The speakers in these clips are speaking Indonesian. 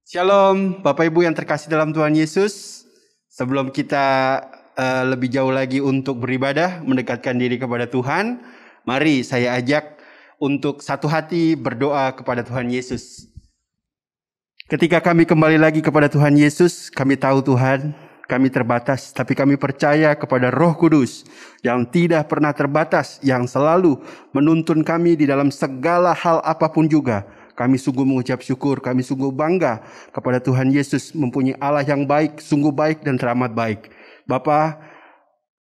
Shalom, Bapak Ibu yang terkasih dalam Tuhan Yesus. Sebelum kita lebih jauh lagi untuk beribadah, mendekatkan diri kepada Tuhan, mari saya ajak untuk satu hati berdoa kepada Tuhan Yesus. Ketika kami kembali lagi kepada Tuhan Yesus, kami tahu Tuhan, kami terbatas, tapi kami percaya kepada Roh Kudus yang tidak pernah terbatas, yang selalu menuntun kami di dalam segala hal apapun juga. Kami sungguh mengucap syukur, kami sungguh bangga kepada Tuhan Yesus mempunyai Allah yang baik, sungguh baik dan teramat baik. Bapa,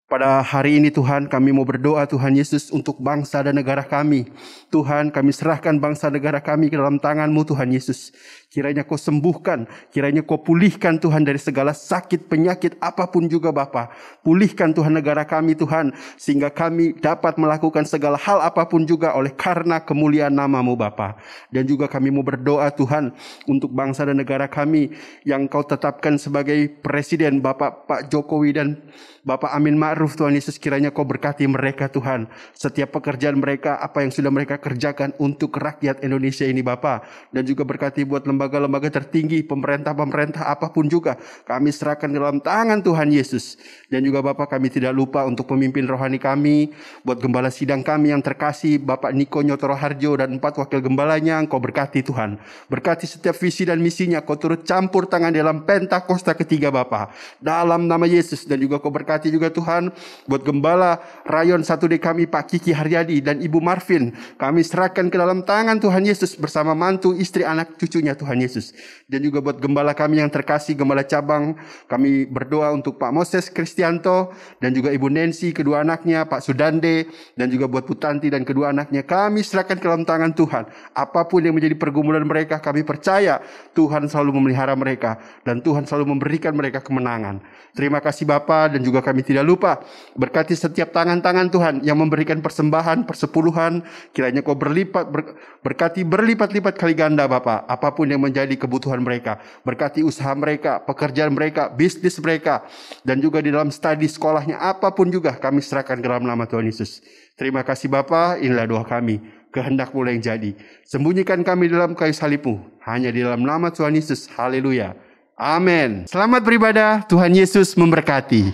pada hari ini Tuhan kami mau berdoa Tuhan Yesus untuk bangsa dan negara kami. Tuhan kami serahkan bangsa negara kami ke dalam tangan-Mu Tuhan Yesus. Kiranya Kau sembuhkan, kiranya Kau pulihkan Tuhan dari segala sakit, penyakit apapun juga Bapa. Pulihkan Tuhan negara kami Tuhan, sehingga kami dapat melakukan segala hal apapun juga oleh karena kemuliaan nama-Mu Bapa. Dan juga kami mau berdoa Tuhan untuk bangsa dan negara kami yang Kau tetapkan sebagai Presiden Bapak Pak Jokowi dan Bapak Amin Ma'ruf Tuhan Yesus, kiranya Kau berkati mereka Tuhan. Setiap pekerjaan mereka, apa yang sudah mereka kerjakan untuk rakyat Indonesia ini Bapa. Dan juga berkati buat lembaga-lembaga tertinggi, pemerintah-pemerintah apapun juga. Kami serahkan dalam tangan Tuhan Yesus. Dan juga Bapak kami tidak lupa untuk pemimpin rohani kami, buat gembala sidang kami yang terkasih, Bapak Niko Nyotoro Harjo dan 4 wakil gembalanya, Engkau berkati Tuhan. Berkati setiap visi dan misinya, Kau turut campur tangan dalam Pentakosta ketiga Bapa. Dalam nama Yesus, dan juga Kau berkati juga Tuhan buat gembala rayon 1D kami Pak Kiki Haryadi dan Ibu Marvin. Kami serahkan ke dalam tangan Tuhan Yesus bersama mantu, istri, anak, cucunya Tuhan Yesus. Dan juga buat gembala kami yang terkasih, gembala cabang, kami berdoa untuk Pak Moses Kristianto dan juga Ibu Nancy, kedua anaknya, Pak Sudande, dan juga buat Bu Tanti dan kedua anaknya. Kami serahkan ke dalam tangan Tuhan. Apapun yang menjadi pergumulan mereka, kami percaya Tuhan selalu memelihara mereka dan Tuhan selalu memberikan mereka kemenangan. Terima kasih Bapa, dan juga kami tidak lupa berkati setiap tangan-tangan Tuhan yang memberikan persembahan, persepuluhan. Kiranya Kau berkati berlipat-lipat kali ganda Bapa, apapun yang menjadi kebutuhan mereka. Berkati usaha mereka, pekerjaan mereka, bisnis mereka, dan juga di dalam studi sekolahnya, apapun juga kami serahkan ke dalam nama Tuhan Yesus. Terima kasih Bapa, inilah doa kami. Kehendak-Mu yang jadi. Sembunyikan kami dalam kayu salib-Mu, hanya di dalam nama Tuhan Yesus. Haleluya. Amin. Selamat beribadah. Tuhan Yesus memberkati.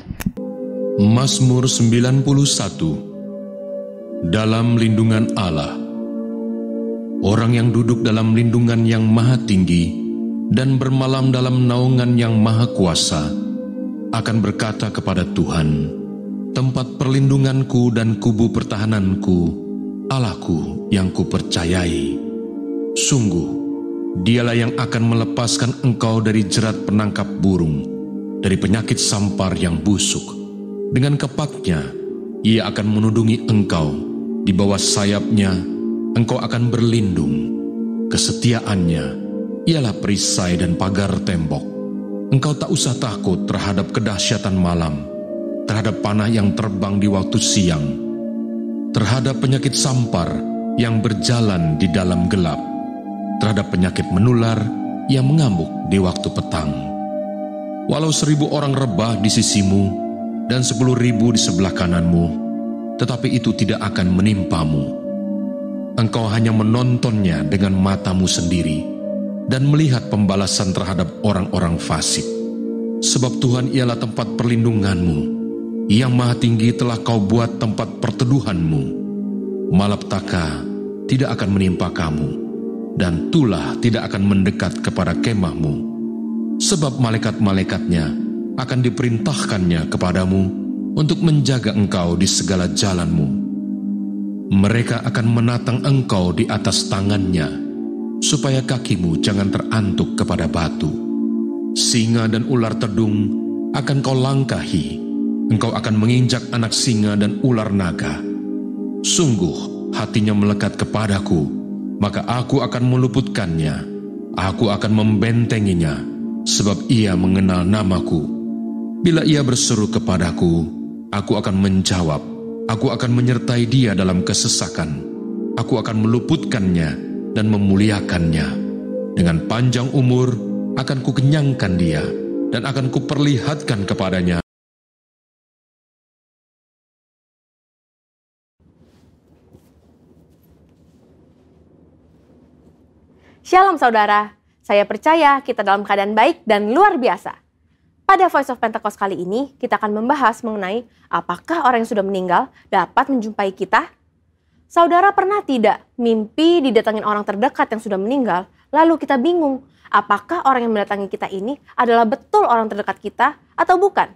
Mazmur 91. Dalam lindungan Allah. Orang yang duduk dalam lindungan yang maha tinggi dan bermalam dalam naungan yang maha kuasa akan berkata kepada Tuhan, tempat perlindunganku dan kubu pertahananku, Allahku yang kupercayai. Sungguh, Dialah yang akan melepaskan engkau dari jerat penangkap burung, dari penyakit sampar yang busuk. Dengan kepaknya, Ia akan menudungi engkau. Di bawah sayapnya, engkau akan berlindung. Kesetiaannya ialah perisai dan pagar tembok. Engkau tak usah takut terhadap kedahsyatan malam, terhadap panah yang terbang di waktu siang, terhadap penyakit sampar yang berjalan di dalam gelap, terhadap penyakit menular yang mengamuk di waktu petang. Walau 1000 orang rebah di sisimu dan 10.000 di sebelah kananmu, tetapi itu tidak akan menimpamu. Engkau hanya menontonnya dengan matamu sendiri dan melihat pembalasan terhadap orang-orang fasik. Sebab Tuhan ialah tempat perlindunganmu, Yang Maha Tinggi telah Kau buat tempat perteduhanmu. Malapetaka tidak akan menimpa kamu, dan tulah tidak akan mendekat kepada kemahmu. Sebab malaikat-malaikatnya akan diperintahkannya kepadamu untuk menjaga engkau di segala jalanmu. Mereka akan menatang engkau di atas tangannya, supaya kakimu jangan terantuk kepada batu. Singa dan ular tedung akan kau langkahi, engkau akan menginjak anak singa dan ular naga. Sungguh hatinya melekat kepadaku, maka aku akan meluputkannya. Aku akan membentenginya, sebab ia mengenal namaku. Bila ia berseru kepadaku, aku akan menjawab. Aku akan menyertai dia dalam kesesakan. Aku akan meluputkannya dan memuliakannya. Dengan panjang umur akan kukenyangkan dia, dan akan kuperlihatkan kepadanya Shalom saudara, Saya percaya kita dalam keadaan baik dan luar biasa. Pada Voice of Pentecost kali ini, kita akan membahas mengenai apakah orang yang sudah meninggal dapat menjumpai kita? Saudara pernah tidak mimpi didatangin orang terdekat yang sudah meninggal, lalu kita bingung, apakah orang yang mendatangi kita ini adalah betul orang terdekat kita atau bukan?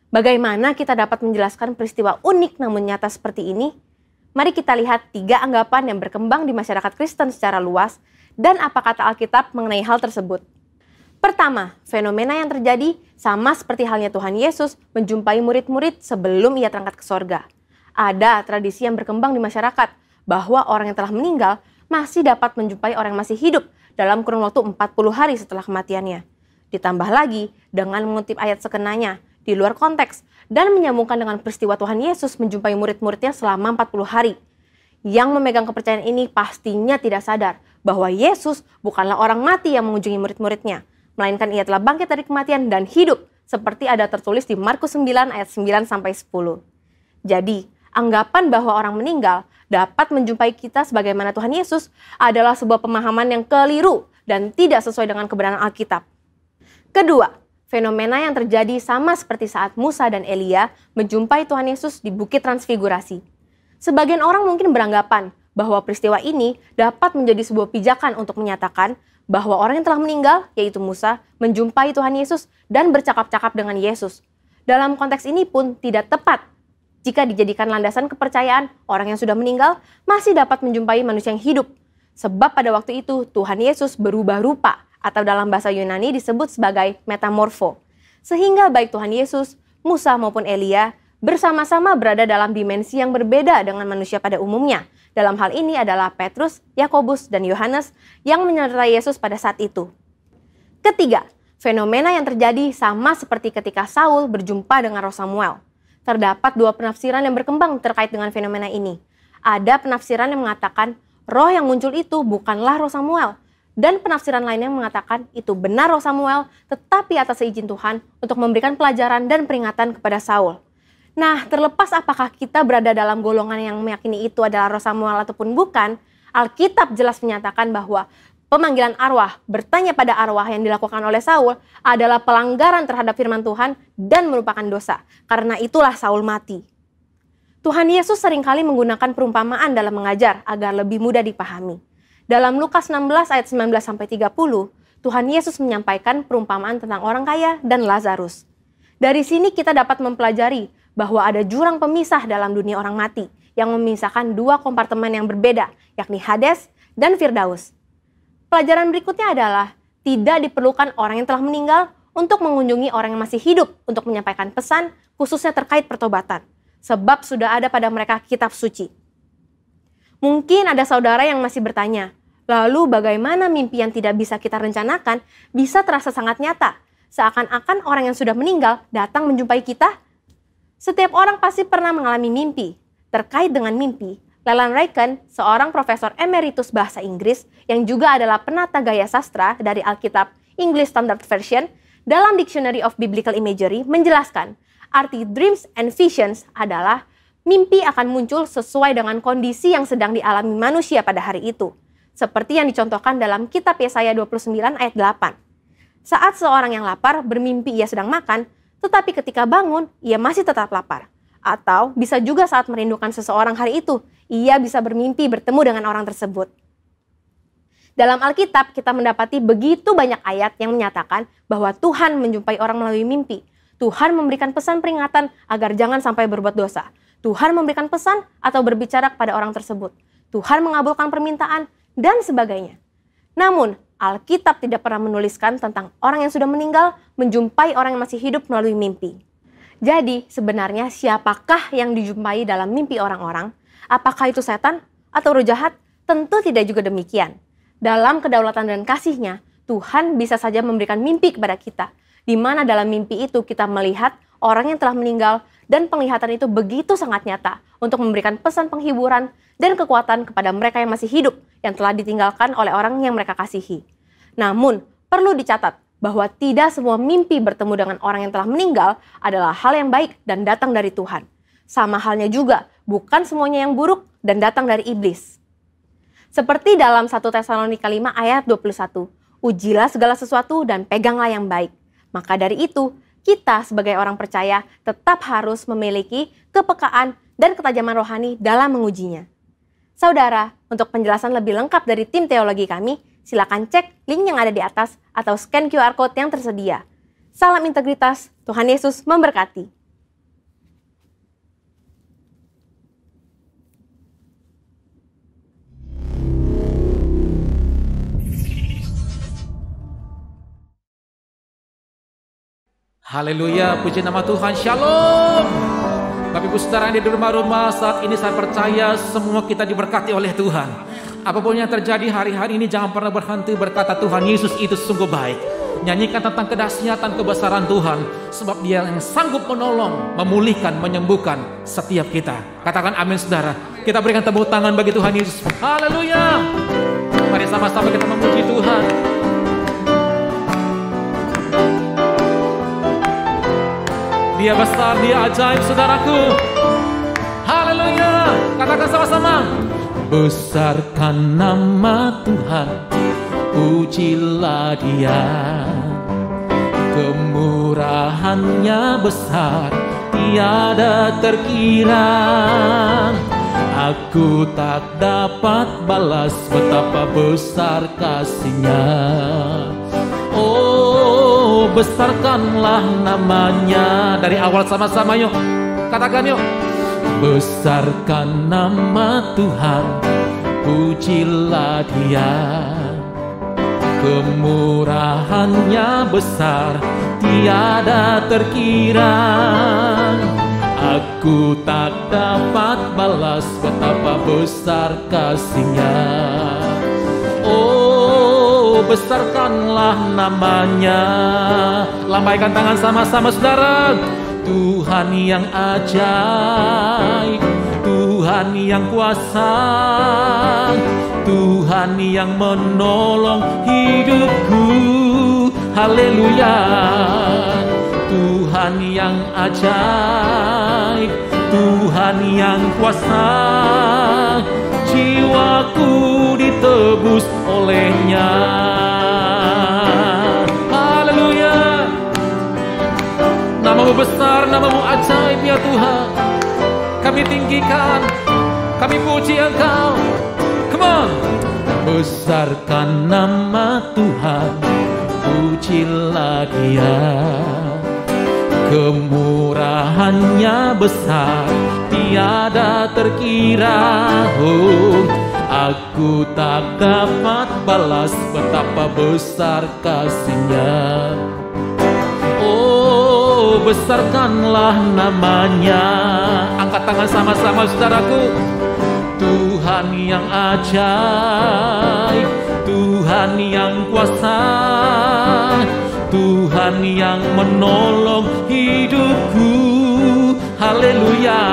Bagaimana kita dapat menjelaskan peristiwa unik namun nyata seperti ini? Mari kita lihat 3 anggapan yang berkembang di masyarakat Kristen secara luas dan apa kata Alkitab mengenai hal tersebut. Pertama, fenomena yang terjadi sama seperti halnya Tuhan Yesus menjumpai murid-murid sebelum ia terangkat ke sorga. Ada tradisi yang berkembang di masyarakat bahwa orang yang telah meninggal masih dapat menjumpai orang yang masih hidup dalam kurun waktu 40 hari setelah kematiannya. Ditambah lagi dengan mengutip ayat sekenanya di luar konteks dan menyambungkan dengan peristiwa Tuhan Yesus menjumpai murid-muridnya selama 40 hari. Yang memegang kepercayaan ini pastinya tidak sadar bahwa Yesus bukanlah orang mati yang mengunjungi murid-muridnya, melainkan ia telah bangkit dari kematian dan hidup, seperti ada tertulis di Markus 9 ayat 9-10. Jadi, anggapan bahwa orang meninggal dapat menjumpai kita sebagaimana Tuhan Yesus adalah sebuah pemahaman yang keliru dan tidak sesuai dengan kebenaran Alkitab. Kedua, fenomena yang terjadi sama seperti saat Musa dan Elia menjumpai Tuhan Yesus di Bukit Transfigurasi. Sebagian orang mungkin beranggapan bahwa peristiwa ini dapat menjadi sebuah pijakan untuk menyatakan bahwa orang yang telah meninggal, yaitu Musa, menjumpai Tuhan Yesus dan bercakap-cakap dengan Yesus. Dalam konteks ini pun tidak tepat jika dijadikan landasan kepercayaan orang yang sudah meninggal masih dapat menjumpai manusia yang hidup. Sebab pada waktu itu Tuhan Yesus berubah rupa atau dalam bahasa Yunani disebut sebagai metamorfo. Sehingga baik Tuhan Yesus, Musa maupun Elia bersama-sama berada dalam dimensi yang berbeda dengan manusia pada umumnya. Dalam hal ini adalah Petrus, Yakobus, dan Yohanes yang menyertai Yesus pada saat itu. Ketiga, fenomena yang terjadi sama seperti ketika Saul berjumpa dengan Roh Samuel. Terdapat 2 penafsiran yang berkembang terkait dengan fenomena ini. Ada penafsiran yang mengatakan roh yang muncul itu bukanlah Roh Samuel, dan penafsiran lainnya mengatakan itu benar Roh Samuel, tetapi atas izin Tuhan untuk memberikan pelajaran dan peringatan kepada Saul. Nah, terlepas apakah kita berada dalam golongan yang meyakini itu adalah Roh Samuel ataupun bukan, Alkitab jelas menyatakan bahwa pemanggilan arwah, bertanya pada arwah yang dilakukan oleh Saul adalah pelanggaran terhadap firman Tuhan dan merupakan dosa. Karena itulah Saul mati. Tuhan Yesus seringkali menggunakan perumpamaan dalam mengajar agar lebih mudah dipahami. Dalam Lukas 16 ayat 19-30, Tuhan Yesus menyampaikan perumpamaan tentang orang kaya dan Lazarus. Dari sini kita dapat mempelajari bahwa ada jurang pemisah dalam dunia orang mati yang memisahkan 2 kompartemen yang berbeda, yakni Hades dan Firdaus. Pelajaran berikutnya adalah tidak diperlukan orang yang telah meninggal untuk mengunjungi orang yang masih hidup untuk menyampaikan pesan khususnya terkait pertobatan, sebab sudah ada pada mereka kitab suci. Mungkin ada saudara yang masih bertanya, lalu bagaimana mimpi yang tidak bisa kita rencanakan bisa terasa sangat nyata, seakan-akan orang yang sudah meninggal datang menjumpai kita? Setiap orang pasti pernah mengalami mimpi. Terkait dengan mimpi, Leland Ryken, seorang profesor emeritus bahasa Inggris yang juga adalah penata gaya sastra dari Alkitab English Standard Version, dalam Dictionary of Biblical Imagery menjelaskan, arti dreams and visions adalah mimpi akan muncul sesuai dengan kondisi yang sedang dialami manusia pada hari itu. Seperti yang dicontohkan dalam kitab Yesaya 29 ayat 8. Saat seorang yang lapar bermimpi ia sedang makan, tetapi ketika bangun, ia masih tetap lapar. Atau bisa juga saat merindukan seseorang hari itu, ia bisa bermimpi bertemu dengan orang tersebut. Dalam Alkitab, kita mendapati begitu banyak ayat yang menyatakan bahwa Tuhan menjumpai orang melalui mimpi. Tuhan memberikan pesan peringatan agar jangan sampai berbuat dosa. Tuhan memberikan pesan atau berbicara kepada orang tersebut. Tuhan mengabulkan permintaan, dan sebagainya. Namun, Alkitab tidak pernah menuliskan tentang orang yang sudah meninggal menjumpai orang yang masih hidup melalui mimpi. Jadi, sebenarnya siapakah yang dijumpai dalam mimpi orang-orang? Apakah itu setan atau roh jahat? Tentu tidak juga demikian. Dalam kedaulatan dan kasih-Nya, Tuhan bisa saja memberikan mimpi kepada kita, di mana dalam mimpi itu kita melihat orang yang telah meninggal dan penglihatan itu begitu sangat nyata untuk memberikan pesan penghiburan dan kekuatan kepada mereka yang masih hidup yang telah ditinggalkan oleh orang yang mereka kasihi. Namun, perlu dicatat bahwa tidak semua mimpi bertemu dengan orang yang telah meninggal adalah hal yang baik dan datang dari Tuhan. Sama halnya juga, bukan semuanya yang buruk dan datang dari iblis. Seperti dalam 1 Tesalonika 5 ayat 21, Ujilah segala sesuatu dan peganglah yang baik. Maka dari itu, kita sebagai orang percaya tetap harus memiliki kepekaan dan ketajaman rohani dalam mengujinya. Saudara, untuk penjelasan lebih lengkap dari tim teologi kami, silakan cek link yang ada di atas atau scan QR Code yang tersedia. Salam integritas, Tuhan Yesus memberkati. Haleluya, puji nama Tuhan, shalom. Bapak Ibu Saudara yang di rumah-rumah, saat ini saya percaya semua kita diberkati oleh Tuhan. Apapun yang terjadi hari-hari ini, jangan pernah berhenti berkata Tuhan Yesus itu sungguh baik. Nyanyikan tentang kedahsyatan kebesaran Tuhan, sebab Dia yang sanggup menolong, memulihkan, menyembuhkan setiap kita. Katakan amin saudara. Kita berikan tepuk tangan bagi Tuhan Yesus. Haleluya. Mari sama-sama kita memuji Tuhan. Dia besar, Dia ajaib, saudaraku. Haleluya. Katakan sama-sama. Besarkan nama Tuhan, pujilah Dia. Kemurahannya besar, tiada terkira. Aku tak dapat balas betapa besar kasih-Nya. Oh, besarkanlah namanya. Dari awal sama-sama yuk, katakan yuk. Besarkan nama Tuhan, pujilah Dia. Kemurahannya besar, tiada terkira. Aku tak dapat balas betapa besar kasih-Nya. Oh, besarkanlah namanya. Lambaikan tangan sama-sama saudara. Tuhan yang ajaib, Tuhan yang kuasa, Tuhan yang menolong hidupku. Haleluya. Tuhan yang ajaib, Tuhan yang kuasa, jiwaku ditebus oleh-Nya. Haleluya. Nama-Mu besar, nama-Mu ajaib ya Tuhan. Kami tinggikan, kami puji Engkau. Come on. Besarkan nama Tuhan, pujilah Dia. Kemurahannya besar, tiada terkira. Oh, aku tak dapat balas betapa besar kasih-Nya. Oh, besarkanlah namanya. Angkat tangan sama-sama saudaraku. Tuhan yang ajaib, Tuhan yang kuasa, Tuhan yang menolong hidupku. Haleluya.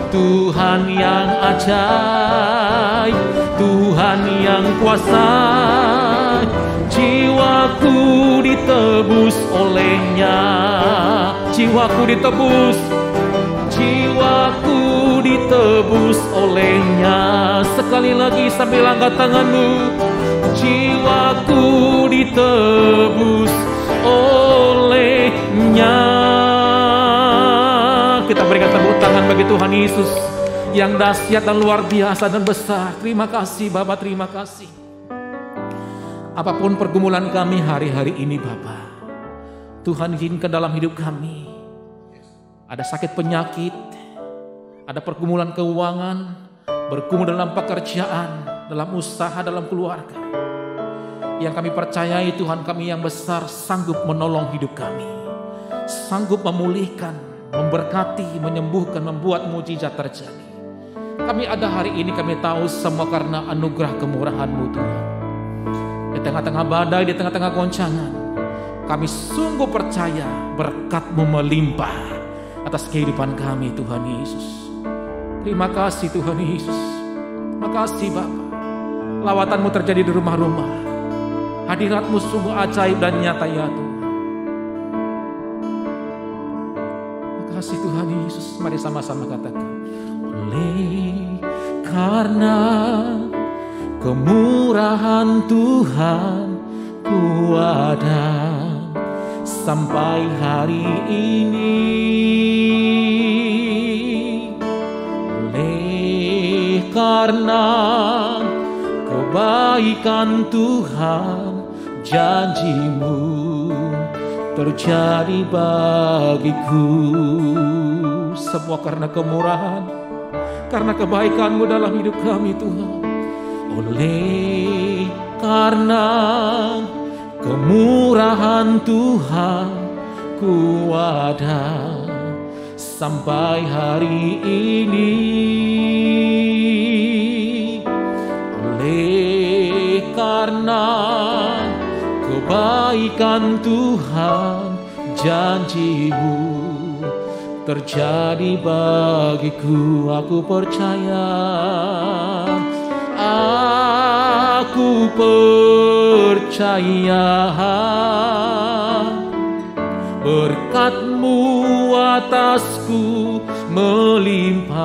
Tuhan yang ajaib, Tuhan yang kuasa, jiwaku ditebus oleh-Nya. Jiwaku ditebus, jiwaku ditebus oleh-Nya. Sekali lagi sambil angkat tanganmu. Jiwaku ditebus oleh-Nya. Kita berikan tepuk tangan bagi Tuhan Yesus yang dahsyat dan luar biasa dan besar. Terima kasih Bapa, terima kasih. Apapun pergumulan kami hari-hari ini Bapa, Tuhan izinkan dalam hidup kami. Ada sakit penyakit, ada pergumulan keuangan, bergumul dalam pekerjaan, dalam usaha, dalam keluarga. Yang kami percayai Tuhan kami yang besar sanggup menolong hidup kami, sanggup memulihkan, memberkati, menyembuhkan, membuat mujizat terjadi. Kami ada hari ini, kami tahu semua karena anugerah kemurahan-Mu Tuhan. Di tengah-tengah badai, di tengah-tengah goncangan, kami sungguh percaya berkat-Mu melimpah atas kehidupan kami Tuhan Yesus. Terima kasih Tuhan Yesus. Terima kasih Bapa. Lawatan-Mu terjadi di rumah-rumah. Hadirat-Mu sungguh ajaib dan nyata ya Tuhan. Terima kasih Tuhan Yesus. Mari sama-sama katakan. Oleh karena kemurahan Tuhan, ku ada sampai hari ini. Oleh karena kebaikan Tuhan, janji-Mu terjadi bagiku. Semua karena kemurahan, karena kebaikan-Mu dalam hidup kami Tuhan. Oleh karena kemurahan Tuhan, ku ada sampai hari ini. Oleh karena kebaikan Tuhan, janji-Mu terjadi bagiku. Aku percaya, aku percaya berkat-Mu atasku melimpah.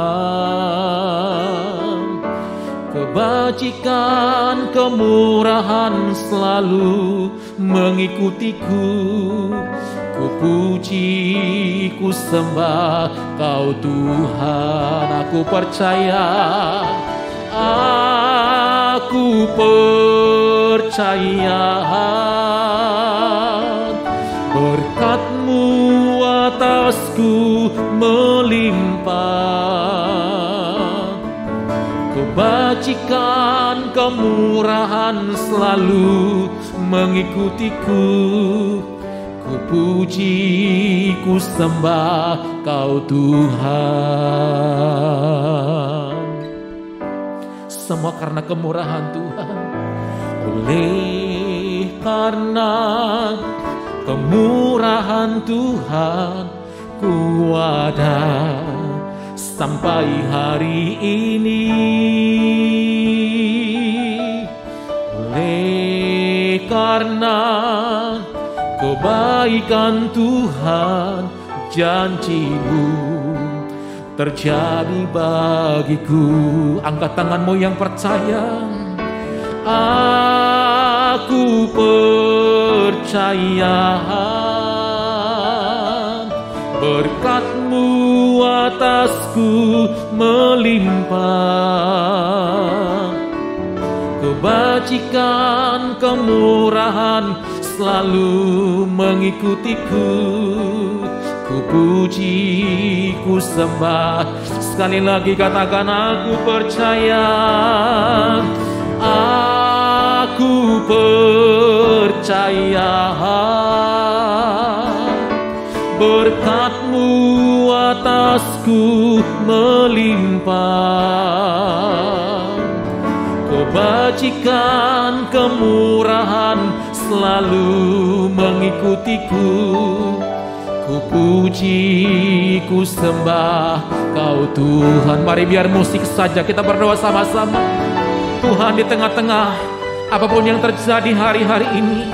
Kebajikan, kemurahan selalu mengikutiku. Ku puji, ku sembah Kau Tuhan. Aku percaya, aku percaya berkat-Mu atasku melimpah. Kebajikan, kemurahan selalu mengikutiku. Ku puji, ku sembah Kau Tuhan. Semua karena kemurahan Tuhan. Oleh karena kemurahan Tuhan, ku ada sampai hari ini. Oleh karena kebaikan Tuhan, janji-Mu terjadi bagiku. Angkat tanganmu yang percaya. Aku percaya berkat-Mu atasku melimpah. Kebajikan, kemurahan selalu mengikutiku. Ku puji, ku sembah. Sekali lagi katakan, aku percaya. Aku percaya berkat-Mu atasku melimpah. Kebajikan, kemurahan selalu mengikutiku. Ku puji, ku sembah Kau Tuhan. Mari biar musik saja kita berdoa sama-sama. Tuhan, di tengah-tengah apapun yang terjadi hari-hari ini,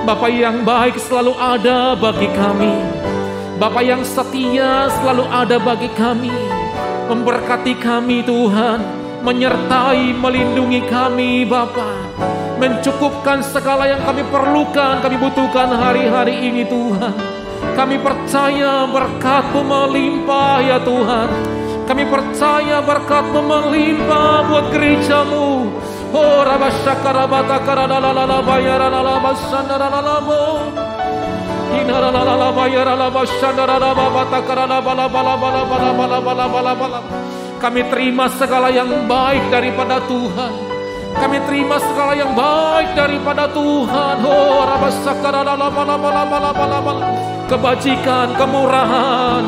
Bapa yang baik selalu ada bagi kami. Bapa yang setia selalu ada bagi kami. Memberkati kami Tuhan, menyertai, melindungi kami Bapa. Mencukupkan segala yang kami perlukan, kami butuhkan hari-hari ini Tuhan. Kami percaya berkat-Mu melimpah ya Tuhan. Kami percaya berkat-Mu melimpah buat gereja-Mu. Oh rabasyakara karalala bayarala basandara mo. Inarala bayarala basandara babata karala bala bala bala bala bala bala bala bala. Kami terima segala yang baik daripada Tuhan. Kami terima segala yang baik daripada Tuhan. Oh rabasyakara bala bala bala bala bala. Kebajikan, kemurahan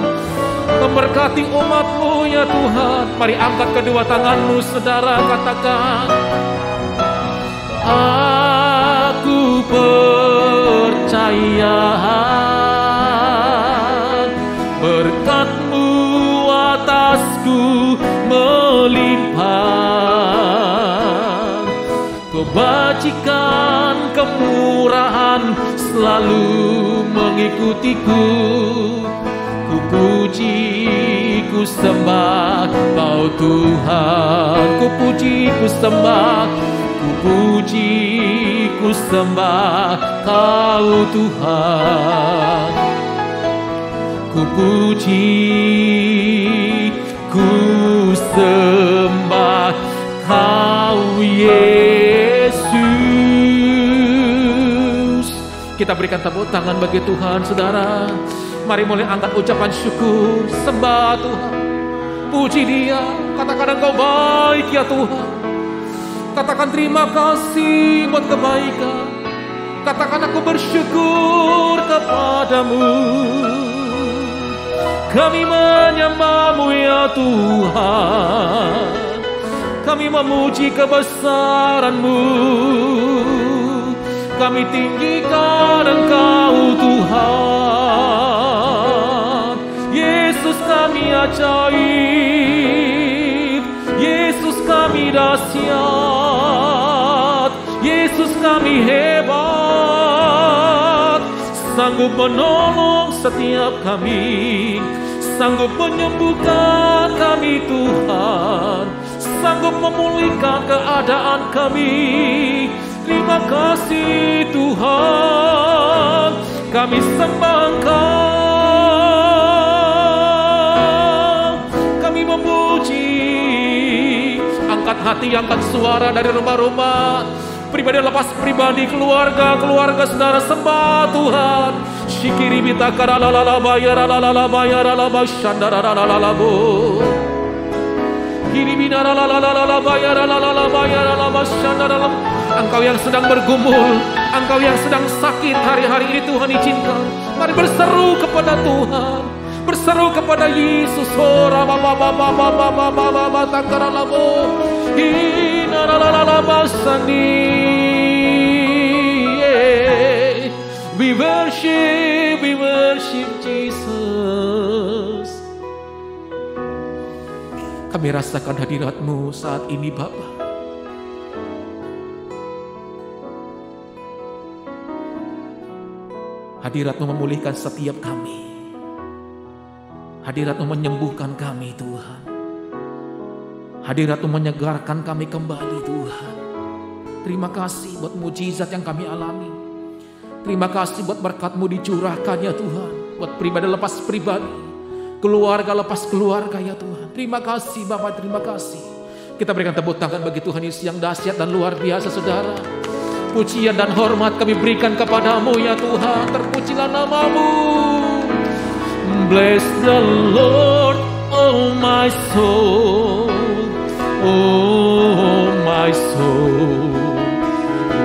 memberkati umat-Mu ya Tuhan. Mari angkat kedua tanganmu saudara, katakan, aku percaya berkat-Mu atasku melimpah. Kebajikan, kemurahan selalu mengikutiku. Ku puji, ku sembah Kau Tuhan. Ku puji, ku sembah. Ku puji, ku ku sembah Kau Tuhan. Ku puji, ku sembah Kau Yesus. Kita berikan tepuk tangan bagi Tuhan, saudara. Mari mulai angkat ucapan syukur, sembah Tuhan, puji Dia. Katakan Engkau baik ya Tuhan. Katakan terima kasih buat kebaikan. Katakan aku bersyukur kepadamu. Kami menyembah-Mu ya Tuhan. Kami memuji kebesaran-Mu. Kami tinggikan Engkau Tuhan. Yesus kami ajaib. Yesus kami dahsyat. Yesus kami hebat. Sanggup menolong setiap kami. Sanggup menyembuhkan kami Tuhan. Sanggup memulihkan keadaan kami. Terima kasih Tuhan. Kami sembah Engkau. Kami memuji. Angkat hati, angkat suara dari rumah-rumah. Pribadi lepas pribadi, keluarga saudara sembah Tuhan. Shikiri bita karalala bayara la bayara la bashandara la bo. Kiri binara la bayara la bayara la bashandara la. Engkau yang sedang bergumul, engkau yang sedang sakit hari-hari ini Tuhan izinkan. Mari berseru kepada Tuhan, berseru kepada Yesus. Ora baba baba baba baba baba takarala bo. We worship Jesus. Kami rasakan hadirat-Mu saat ini Bapa. Hadirat-Mu memulihkan setiap kami. Hadirat-Mu menyembuhkan kami Tuhan. Hadirat-Mu menyegarkan kami kembali Tuhan. Terima kasih buat mujizat yang kami alami. Terima kasih buat berkat-Mu dicurahkan ya Tuhan. Buat pribadi lepas pribadi, keluarga lepas keluarga ya Tuhan. Terima kasih Bapak, terima kasih. Kita berikan tepuk tangan bagi Tuhan Yesus yang dahsyat dan luar biasa saudara. Pujian dan hormat kami berikan kepadamu ya Tuhan. Terpujilah nama-Mu. Bless the Lord, oh my soul. Oh my soul.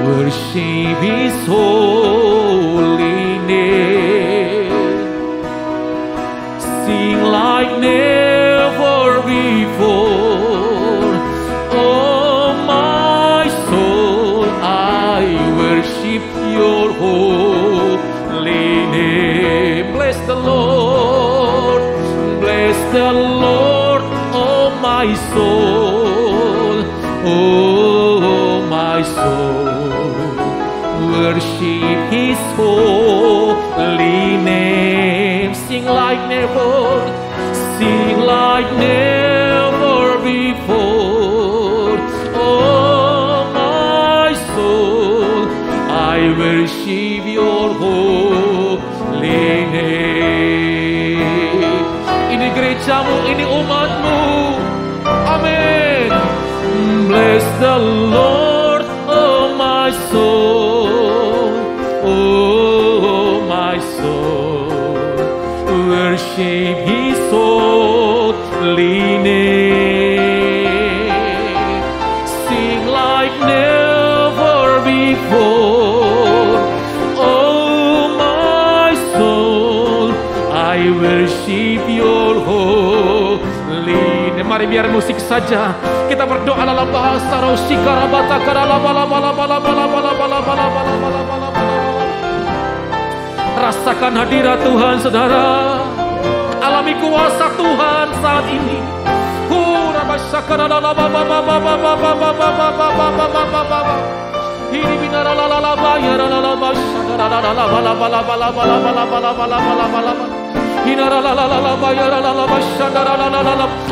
Worship His holy name. Sing like never before. Oh my soul, I worship Your holy name. Bless the Lord, bless the Lord, oh my soul. Oh my soul, worship His holy name. Sing like never, sing like never before. Oh my soul, I worship Your holy name. Ini gereja-Mu, ini umat-Mu. Amin. Bless the Lord, oh my soul. Oh my soul, worship His holy name. Sing like never before. Oh my soul, I worship Your holy name. Mari biar musik saja. Kita berdoa dalam bahasa Roshika Rabata Rasakan hadirat Tuhan saudara. Alami kuasa Tuhan saat ini.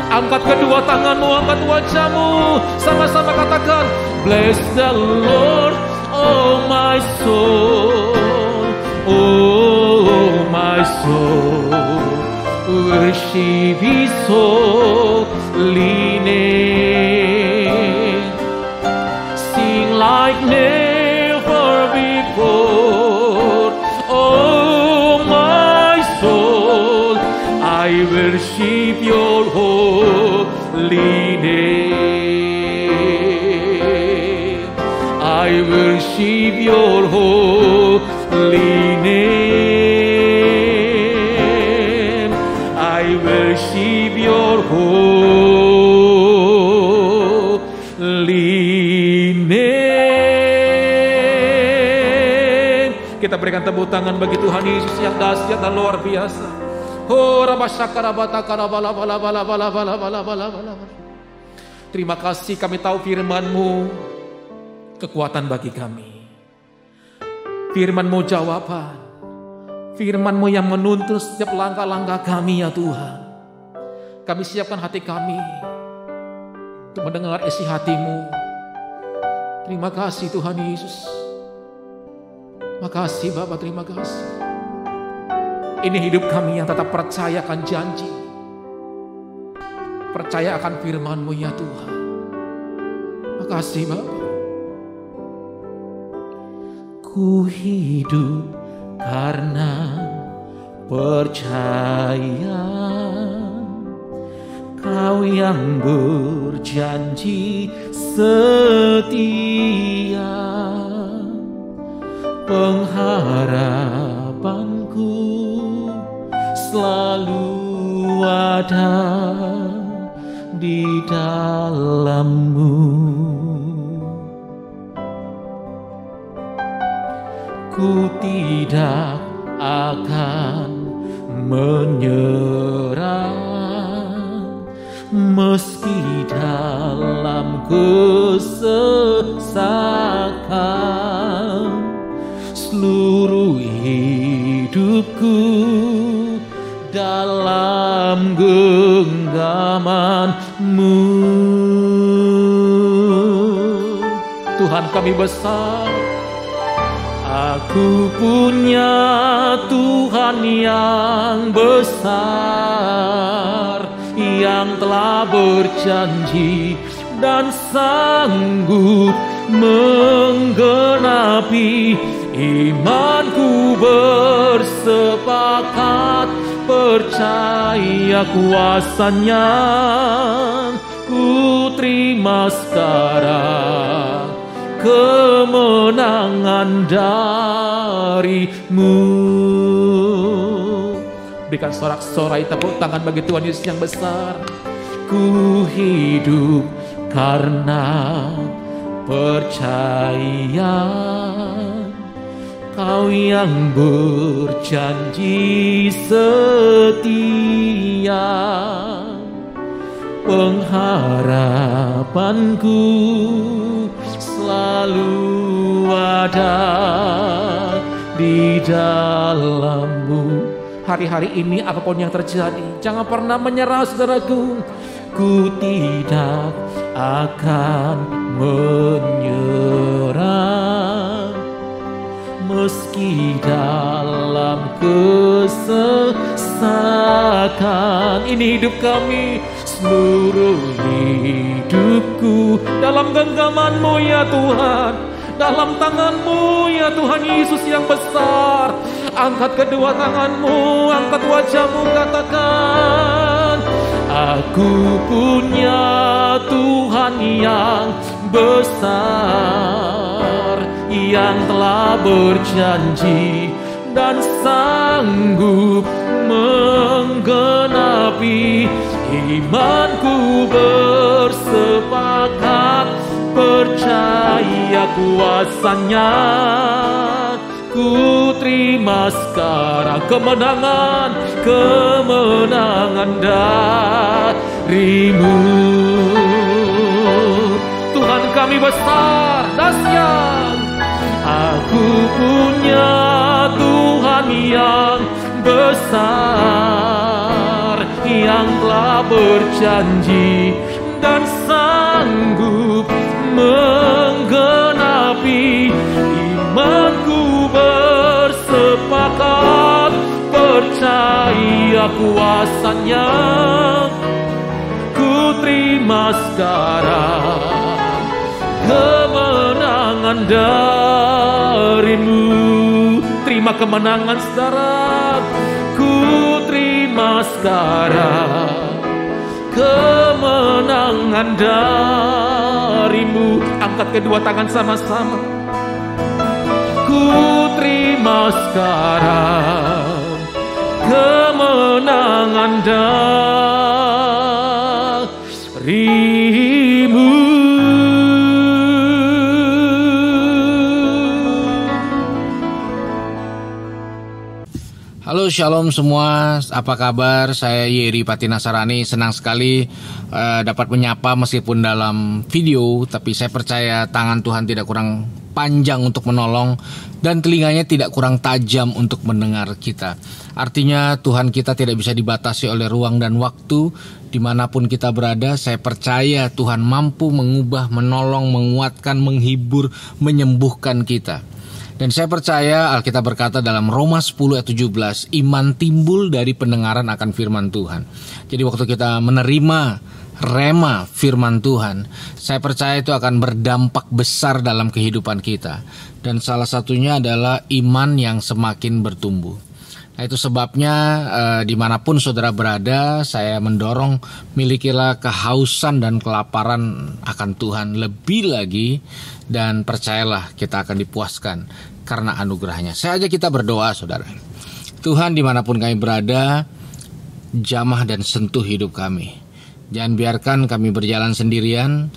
Angkat kedua tanganmu, angkat wajahmu, sama-sama katakan, bless the Lord, Oh my soul, oh my soul, worship His holy name. Sing like never before. Oh my soul, I worship Your holy name. I worship Your holy name. I worship Your holy name. Kita berikan tepuk tangan bagi Tuhan Yesus yang dahsyat dan luar biasa. Terima kasih, kami tahu firman-Mu kekuatan bagi kami. Firman-Mu jawaban. Firman-Mu yang menuntun setiap langkah-langkah kami ya Tuhan. Kami siapkan hati kami untuk mendengar isi hati-Mu. Terima kasih Tuhan Yesus. Makasih Bapa, terima kasih. Ini hidup kami yang tetap percaya akan janji. Percaya akan firman-Mu ya Tuhan. Makasih Bapa. Ku hidup karena percaya Kau yang berjanji setia. Pengharapanku selalu ada di dalam-Mu. Ku tidak akan menyerah meski dalam kesesakan. Seluruh hidupku dalam genggaman-Mu. Tuhan kami besar. Aku punya Tuhan yang besar, yang telah berjanji dan sanggup menggenapi. Imanku bersepakat percaya kuasa-Nya. Ku terima sekarang kemenangan dari-Mu. Berikan sorak-sorai tepuk tangan bagi Tuhan Yesus yang besar. Ku hidup karena percaya Kau yang berjanji setia. Pengharapanku selalu ada di dalam-Mu. Hari-hari ini apapun yang terjadi, jangan pernah menyerah saudaraku. Ku tidak akan menyerah meski dalam kesesakan. Ini hidup kami, seluruh hidupku dalam genggaman-Mu ya Tuhan, dalam tangan-Mu ya Tuhan Yesus yang besar. Angkat kedua tangan-Mu, angkat wajah-Mu, katakan, aku punya Tuhan yang besar, yang telah berjanji dan sanggup menggenapi. Imanku bersepakat percaya kuasa-Nya. Ku terima sekarang kemenangan, kemenangan dari-Mu. Tuhan kami besar, dahsyat. Aku punya Tuhan yang besar, yang telah berjanji dan sanggup menggenapi. kuasanya, ku terima sekarang kemenangan darimu. Terima kemenangan saudara, ku terima sekarang kemenangan darimu. Angkat kedua tangan sama-sama. Ku terima sekarang kemenangan darimu. Halo shalom semua, apa kabar? Saya Yeri Patinasarani, senang sekali dapat menyapa meskipun dalam video, tapi saya percaya tangan Tuhan tidak kurang panjang untuk menolong dan telinganya tidak kurang tajam untuk mendengar kita. Artinya Tuhan kita tidak bisa dibatasi oleh ruang dan waktu. Dimanapun kita berada, saya percaya Tuhan mampu mengubah, menolong, menguatkan, menghibur, menyembuhkan kita. Dan saya percaya Alkitab berkata dalam Roma 10 ayat 17, iman timbul dari pendengaran akan firman Tuhan. Jadi waktu kita menerima rema firman Tuhan, saya percaya itu akan berdampak besar dalam kehidupan kita. Dan salah satunya adalah iman yang semakin bertumbuh. Nah, itu sebabnya dimanapun saudara berada, saya mendorong milikilah kehausan dan kelaparan akan Tuhan lebih lagi, dan percayalah kita akan dipuaskan karena anugerahnya. Saya ajak kita berdoa saudara. Tuhan, dimanapun kami berada, jamah dan sentuh hidup kami. Jangan biarkan kami berjalan sendirian.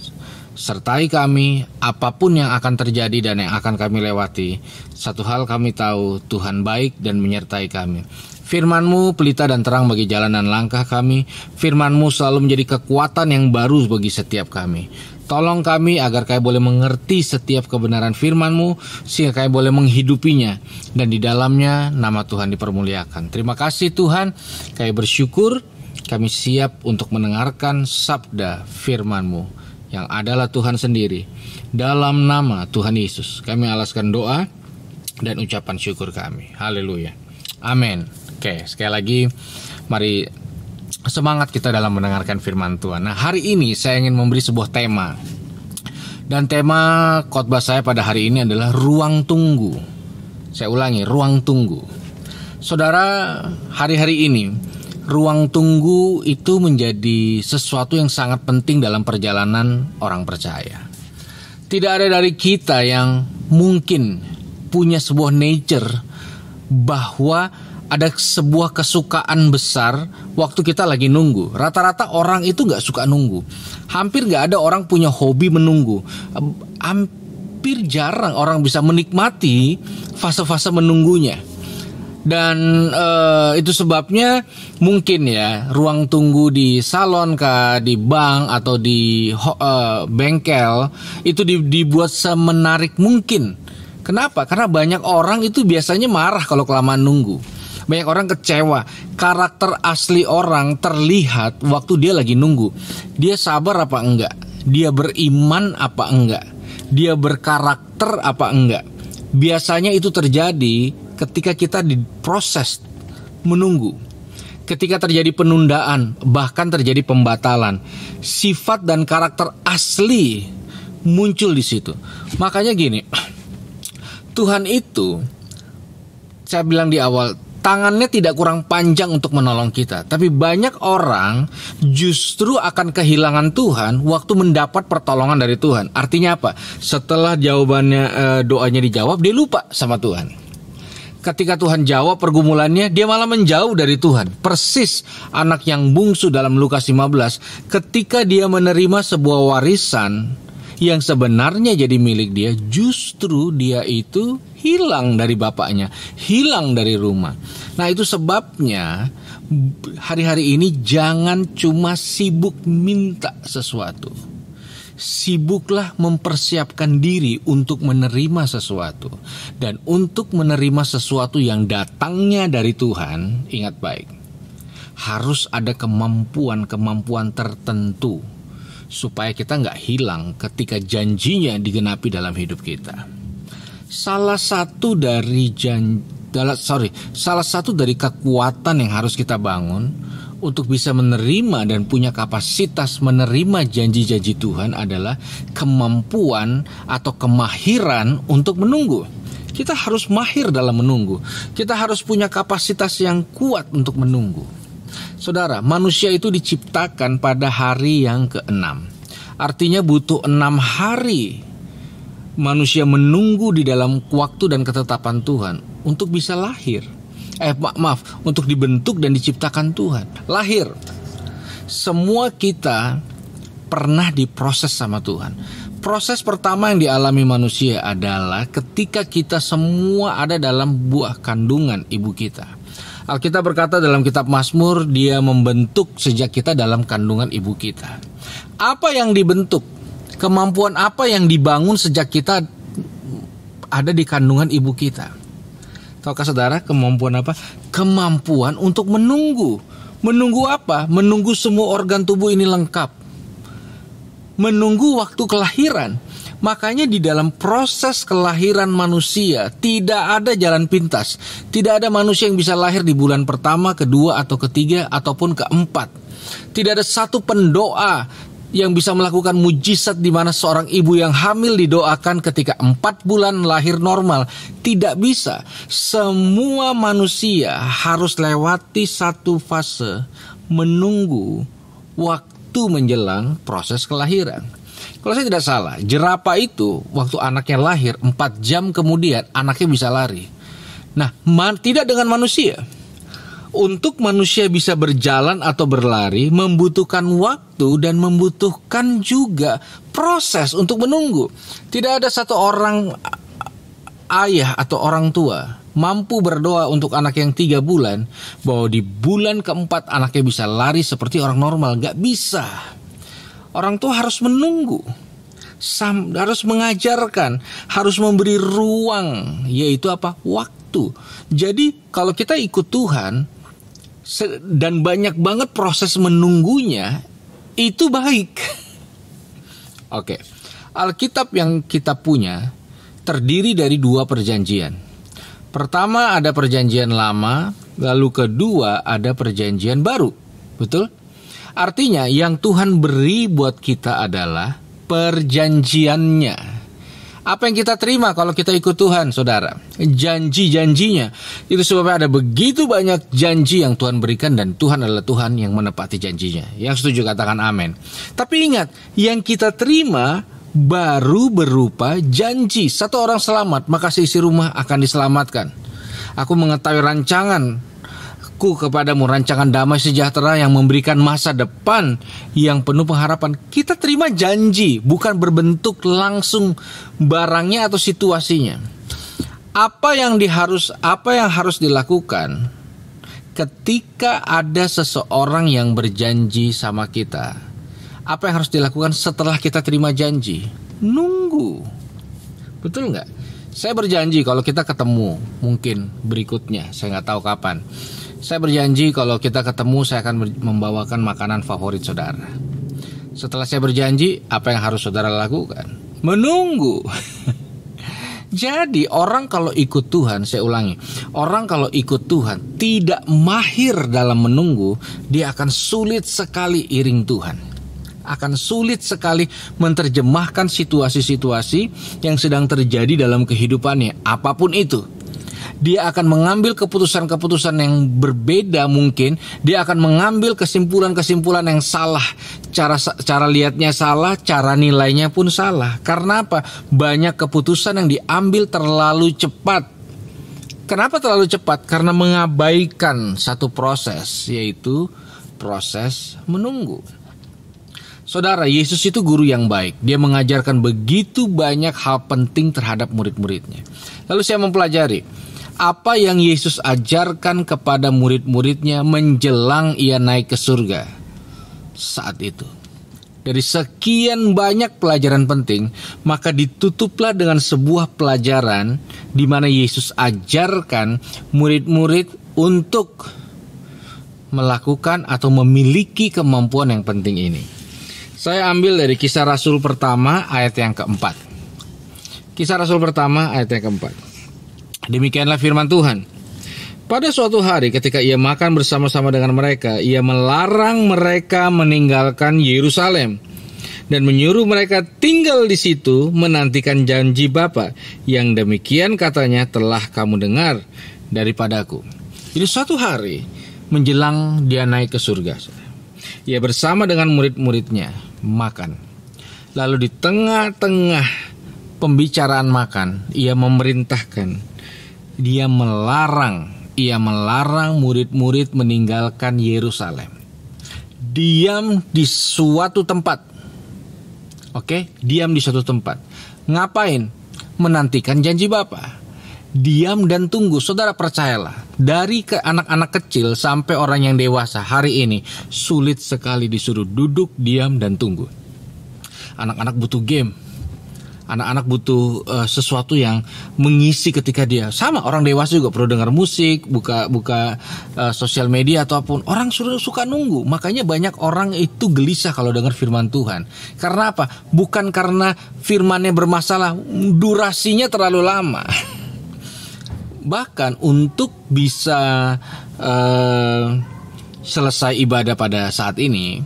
Sertai kami apapun yang akan terjadi dan yang akan kami lewati. Satu hal kami tahu, Tuhan baik dan menyertai kami. Firman-Mu pelita dan terang bagi jalan dan langkah kami. Firman-Mu selalu menjadi kekuatan yang baru bagi setiap kami. Tolong kami agar kami boleh mengerti setiap kebenaran firman-Mu, sehingga kami boleh menghidupinya, dan di dalamnya nama Tuhan dipermuliakan. Terima kasih Tuhan, kami bersyukur, kami siap untuk mendengarkan sabda firman-Mu yang adalah Tuhan sendiri. Dalam nama Tuhan Yesus kami alaskan doa dan ucapan syukur kami. Haleluya, amin. Oke, sekali lagi mari semangat kita dalam mendengarkan firman Tuhan. Nah, hari ini saya ingin memberi sebuah tema. Dan tema khotbah saya pada hari ini adalah ruang tunggu. Saya ulangi, ruang tunggu. Saudara, hari-hari ini ruang tunggu itu menjadi sesuatu yang sangat penting dalam perjalanan orang percaya. Tidak ada dari kita yang mungkin punya sebuah nature bahwa ada sebuah kesukaan besar waktu kita lagi nunggu. Rata-rata orang itu gak suka nunggu. Hampir gak ada orang punya hobi menunggu. Hampir jarang orang bisa menikmati fase-fase menunggunya. Dan itu sebabnya mungkin ya ruang tunggu di salon kah, di bank atau di bengkel itu dibuat semenarik mungkin. Kenapa? Karena banyak orang itu biasanya marah kalau kelamaan nunggu. Banyak orang kecewa. Karakter asli orang terlihat waktu dia lagi nunggu. Dia sabar apa enggak? Dia beriman apa enggak? Dia berkarakter apa enggak? Biasanya itu terjadi ketika kita diproses menunggu. Ketika terjadi penundaan, bahkan terjadi pembatalan. Sifat dan karakter asli muncul di situ. Makanya gini, Tuhan itu, saya bilang di awal, tangannya tidak kurang panjang untuk menolong kita. Tapi banyak orang justru akan kehilangan Tuhan waktu mendapat pertolongan dari Tuhan. Artinya apa? Setelah jawabannya doanya dijawab, dia lupa sama Tuhan. Ketika Tuhan jawab pergumulannya, dia malah menjauh dari Tuhan. Persis anak yang bungsu dalam Lukas 15, ketika dia menerima sebuah warisan yang sebenarnya jadi milik dia, justru dia itu hilang dari bapaknya, hilang dari rumah. Nah, itu sebabnya hari-hari ini jangan cuma sibuk minta sesuatu. Sibuklah mempersiapkan diri untuk menerima sesuatu. Dan untuk menerima sesuatu yang datangnya dari Tuhan, ingat baik, harus ada kemampuan-kemampuan tertentu supaya kita nggak hilang ketika janjinya digenapi dalam hidup kita. Salah satu dari salah satu dari kekuatan yang harus kita bangun untuk bisa menerima dan punya kapasitas menerima janji-janji Tuhan adalah kemampuan atau kemahiran untuk menunggu. Kita harus mahir dalam menunggu. Kita harus punya kapasitas yang kuat untuk menunggu. Saudara, manusia itu diciptakan pada hari yang ke-6. Artinya butuh 6 hari manusia menunggu di dalam waktu dan ketetapan Tuhan untuk bisa lahir. Untuk dibentuk dan diciptakan Tuhan. Lahir. Semua kita pernah diproses sama Tuhan. Proses pertama yang dialami manusia adalah ketika kita semua ada dalam buah kandungan ibu kita. Alkitab berkata dalam kitab Mazmur, Dia membentuk sejak kita dalam kandungan ibu kita. Apa yang dibentuk? Kemampuan apa yang dibangun sejak kita ada di kandungan ibu kita? Tahukah saudara kemampuan apa? Kemampuan untuk menunggu. Menunggu apa? Menunggu semua organ tubuh ini lengkap. Menunggu waktu kelahiran. Makanya di dalam proses kelahiran manusia tidak ada jalan pintas. Tidak ada manusia yang bisa lahir di bulan pertama, kedua, atau ketiga, ataupun keempat. Tidak ada satu pendoa yang bisa melakukan mujizat di mana seorang ibu yang hamil didoakan ketika 4 bulan lahir normal. Tidak bisa. Semua manusia harus lewati satu fase menunggu waktu menjelang proses kelahiran. Kalau saya tidak salah, jerapah itu waktu anaknya lahir 4 jam kemudian anaknya bisa lari. Nah, tidak dengan manusia. Untuk manusia bisa berjalan atau berlari membutuhkan waktu dan membutuhkan juga proses untuk menunggu. Tidak ada satu orang ayah atau orang tua mampu berdoa untuk anak yang 3 bulan bahwa di bulan keempat anaknya bisa lari seperti orang normal. Gak bisa. Orang tua harus menunggu, harus mengajarkan, harus memberi ruang, yaitu apa? Waktu. Jadi kalau kita ikut Tuhan dan banyak banget proses menunggunya, itu baik. Oke. Alkitab yang kita punya terdiri dari 2 perjanjian. Pertama ada perjanjian lama, lalu kedua ada perjanjian baru. Betul? Artinya yang Tuhan beri buat kita adalah perjanjiannya. Apa yang kita terima kalau kita ikut Tuhan, saudara? Janji-janjinya. Itu sebabnya ada begitu banyak janji yang Tuhan berikan dan Tuhan adalah Tuhan yang menepati janjinya. Yang setuju katakan amin. Tapi ingat, yang kita terima baru berupa janji. Satu orang selamat, maka seisi rumah akan diselamatkan. Aku mengetahui rancanganku kepadamu, rancangan damai sejahtera yang memberikan masa depan yang penuh pengharapan. Kita terima janji, bukan berbentuk langsung barangnya atau situasinya. Apa yang harus dilakukan ketika ada seseorang yang berjanji sama kita? Apa yang harus dilakukan setelah kita terima janji? Nunggu. Betul nggak? Saya berjanji kalau kita ketemu, mungkin berikutnya, saya nggak tahu kapan. Saya berjanji kalau kita ketemu saya akan membawakan makanan favorit saudara. Setelah saya berjanji, apa yang harus saudara lakukan? Menunggu. Jadi orang kalau ikut Tuhan, saya ulangi, orang kalau ikut Tuhan tidak mahir dalam menunggu, dia akan sulit sekali iring Tuhan. Akan sulit sekali menerjemahkan situasi-situasi yang sedang terjadi dalam kehidupannya, apapun itu. Dia akan mengambil keputusan-keputusan yang berbeda mungkin. Dia akan mengambil kesimpulan-kesimpulan yang salah. Cara lihatnya salah, cara nilainya pun salah. Karena apa? Banyak keputusan yang diambil terlalu cepat. Kenapa terlalu cepat? Karena mengabaikan satu proses, yaitu proses menunggu. Saudara, Yesus itu guru yang baik. Dia mengajarkan begitu banyak hal penting terhadap murid-muridnya. Lalu saya mempelajari apa yang Yesus ajarkan kepada murid-muridnya menjelang ia naik ke surga saat itu. Dari sekian banyak pelajaran penting, maka ditutuplah dengan sebuah pelajaran di mana Yesus ajarkan murid-murid untuk melakukan atau memiliki kemampuan yang penting ini. Saya ambil dari Kisah Rasul pertama ayat yang keempat. Kisah Rasul pertama ayat yang keempat. Demikianlah firman Tuhan. Pada suatu hari ketika ia makan bersama-sama dengan mereka, ia melarang mereka meninggalkan Yerusalem dan menyuruh mereka tinggal di situ menantikan janji Bapa yang demikian katanya telah kamu dengar daripadaku. Jadi suatu hari menjelang dia naik ke surga, ia bersama dengan murid-muridnya makan. Lalu di tengah-tengah pembicaraan makan, ia memerintahkan, ia melarang murid-murid meninggalkan Yerusalem. Diam di suatu tempat. Oke, diam di suatu tempat. Ngapain? Menantikan janji Bapa. Diam dan tunggu. Saudara percayalah, dari ke anak-anak kecil sampai orang yang dewasa hari ini sulit sekali disuruh duduk, diam dan tunggu. Anak-anak butuh game. Anak-anak butuh sesuatu yang mengisi ketika dia. Sama orang dewasa juga perlu dengar musik, buka sosial media ataupun. Orang suka nunggu. Makanya banyak orang itu gelisah kalau dengar firman Tuhan. Karena apa? Bukan karena firmannya bermasalah, durasinya terlalu lama. Bahkan untuk bisa selesai ibadah pada saat ini,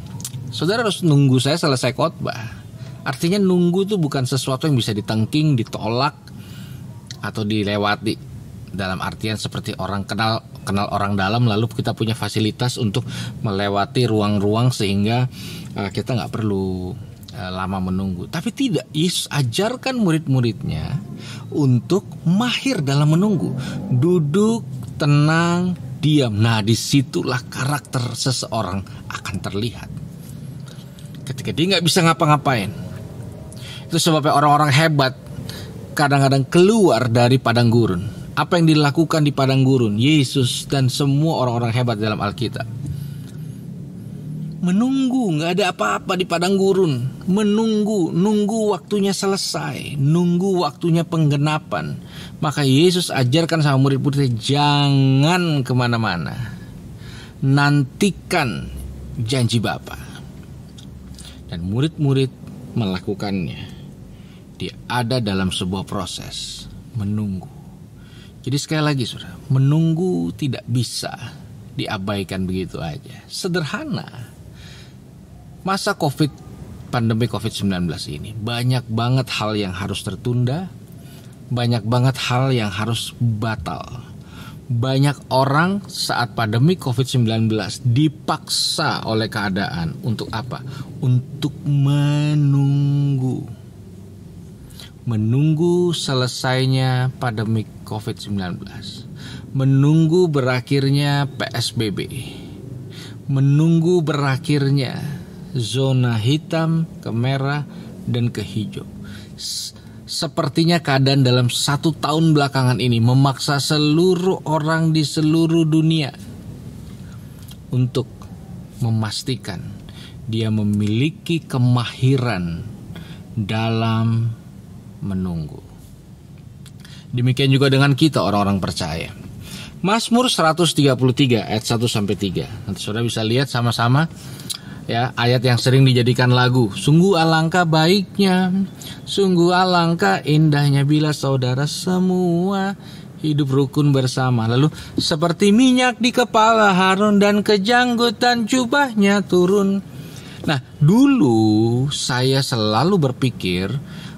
saudara harus nunggu saya selesai khotbah. Artinya nunggu itu bukan sesuatu yang bisa ditengking, ditolak, atau dilewati. Dalam artian seperti orang kenal orang dalam, lalu kita punya fasilitas untuk melewati ruang-ruang sehingga kita nggak perlu lama menunggu. Tapi tidak, Yesus ajarkan murid-muridnya untuk mahir dalam menunggu. Duduk, tenang, diam. Nah, disitulah karakter seseorang akan terlihat. Ketika dia nggak bisa ngapa-ngapain. Itu sebabnya orang-orang hebat kadang-kadang keluar dari padang gurun. Apa yang dilakukan di padang gurun? Yesus dan semua orang-orang hebat dalam Alkitab menunggu, nggak ada apa-apa di padang gurun. Nunggu waktunya selesai, nunggu waktunya penggenapan. Maka Yesus ajarkan sama murid-muridnya, jangan kemana-mana, nantikan janji Bapa. Dan murid-murid melakukannya. Dia ada dalam sebuah proses menunggu. Jadi sekali lagi saudara, menunggu tidak bisa diabaikan begitu aja. Sederhana. Masa pandemi COVID-19 ini banyak banget hal yang harus tertunda, banyak banget hal yang harus batal. Banyak orang saat pandemi COVID-19 dipaksa oleh keadaan untuk apa? Untuk menunggu selesainya pandemi COVID-19, menunggu berakhirnya PSBB, menunggu berakhirnya zona hitam ke merah dan ke hijau. Sepertinya keadaan dalam 1 tahun belakangan ini memaksa seluruh orang di seluruh dunia untuk memastikan dia memiliki kemahiran dalam menunggu. Demikian juga dengan kita orang-orang percaya. Mazmur 133 ayat 1-3. Nanti saudara bisa lihat sama-sama ya, ayat yang sering dijadikan lagu. Sungguh alangkah baiknya, sungguh alangkah indahnya bila saudara semua hidup rukun bersama. Lalu seperti minyak di kepala Harun dan kejanggutan jubahnya turun. Nah, dulu saya selalu berpikir